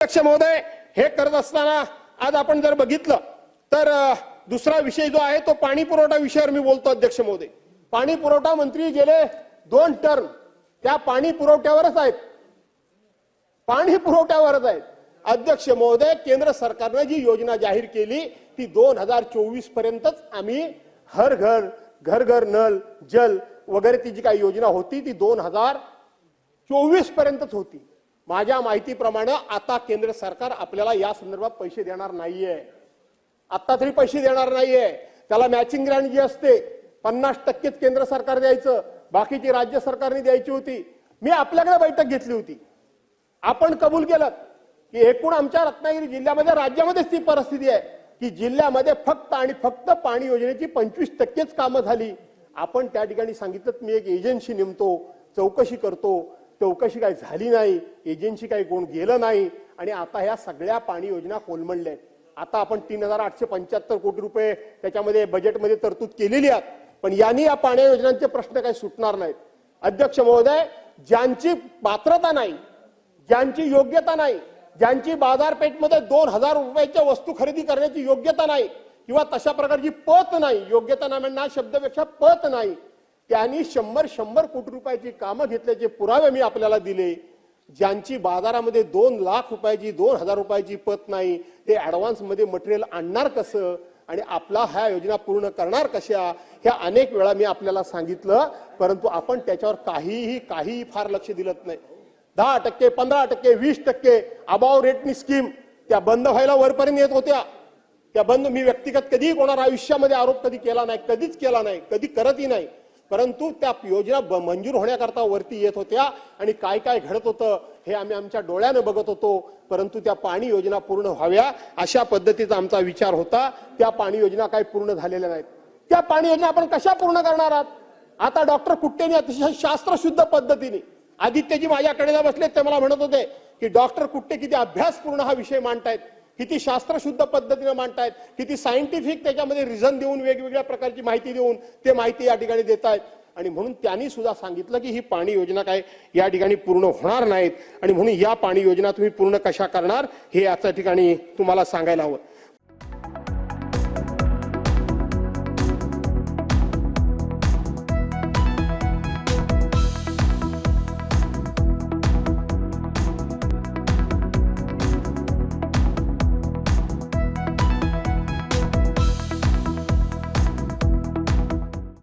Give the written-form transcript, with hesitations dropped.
अध्यक्ष महोदय, हे करत असताना आज आपण जर बघितलं तर दुसरा विषय जो आहे तो पाणी पुरवठा विषयावर मी बोलतो अध्यक्ष महोदय। पाणी पुरवठा मंत्री गेले 2 टर्म त्या पाणी पुरवठ्यावरच आहेत, पाणी पुरवठ्यावरच आहेत। अध्यक्ष महोदय, केंद्र सरकारने जी योजना जाहीर केली ती 2024 पर्यंतच आम्ही हर घर घर घर नल जल वगैरे ती जी काही योजना होती ती 2024 पर्यंतच होती। माझ्या माहितीप्रमाणे आता केंद्र सरकार आपल्याला या संदर्भात पैसे देणार नाहीये, आता तरी पैसे देणार नाहीये। त्याला मॅचिंग ग्रँट जी असते 50% केंद्र सरकार द्यायचं, बाकीची राज्य सरकारने द्यायची होती। मी आपल्याकडे बैठक घेतली होती, आपण कबूल केलं की एकूण आमच्या रत्नागिरी जिल्ह्यामध्ये राज्यामध्येच ती परिस्थिती आहे की जिल्ह्यामध्ये फक्त आणि फक्त पाणी योजनेची 25%च कामं झाली। आपण त्या ठिकाणी सांगितलं मी एक एजन्सी नेमतो, चौकशी करतो, चौकशी काही झाली नाही, एजन्सी काही कोण गेलं नाही आणि आता ह्या सगळ्या पाणी योजना कोलमडल्या। आता आपण 3875 कोटी रुपये त्याच्यामध्ये बजेटमध्ये तरतूद केलेली आहे, पण यांनी या पाणी योजनांचे प्रश्न काही सुटणार नाहीत। अध्यक्ष महोदय, ज्यांची पात्रता नाही, ज्यांची योग्यता नाही, ज्यांची बाजारपेठमध्ये 2000 रुपयाच्या वस्तू खरेदी करण्याची योग्यता नाही किंवा तशा प्रकारची पत नाही, योग्यता नाही म्हणणार शब्दापेक्षा पत नाही, त्यांनी 100 कोटी रुपयाची कामं घेतल्याचे पुरावे मी आपल्याला दिले। ज्यांची बाजारामध्ये 2 लाख रुपयाची 2000 रुपयाची पत नाही, ते ऍडव्हान्स मध्ये मटेरियल आणणार कसं आणि आपला ह्या योजना पूर्ण करणार कशा, ह्या अनेक वेळा मी आपल्याला सांगितलं, परंतु आपण त्याच्यावर काहीही फार लक्ष दिलं नाही। 10%, 15%, 20% अबाव रेटनी स्कीम त्या बंद व्हायला वरपर्यंत येत होत्या। त्या बंद मी व्यक्तिगत कधीही कोणाला आयुष्यामध्ये आरोप कधी केला नाही, कधीच केला नाही, कधी करतही नाही, परंतु त्या योजना मंजूर होण्याकरता वरती येत होत्या आणि काय काय घडत होतं हे आम्ही आमच्या डोळ्याने बघत होतो। परंतु त्या पाणी योजना पूर्ण व्हाव्या अशा पद्धतीचा आमचा विचार होता। त्या पाणी योजना काही पूर्ण झालेल्या नाहीत। त्या पाणी योजना आपण कशा पूर्ण करणार आहात? आता डॉक्टर कुट्टेंनी अतिशय शास्त्रशुद्ध पद्धतीने, आदित्यजी माझ्याकडे बसले ते मला म्हणत होते की डॉक्टर कुट्टे किती अभ्यासपूर्ण हा विषय मांडतायत, किती शास्त्रशुद्ध पद्धतीने मांडतायत, किती सायंटिफिक त्याच्यामध्ये रिझन देऊन वेगवेगळ्या प्रकारची माहिती देऊन ते माहिती या ठिकाणी देतायत। आणि म्हणून त्यांनी सुद्धा सांगितलं की ही पाणी योजना काय या ठिकाणी पूर्ण होणार नाहीत आणि म्हणून या पाणी योजना तुम्ही पूर्ण कशा करणार हे याच्या ठिकाणी तुम्हाला सांगायला हवं।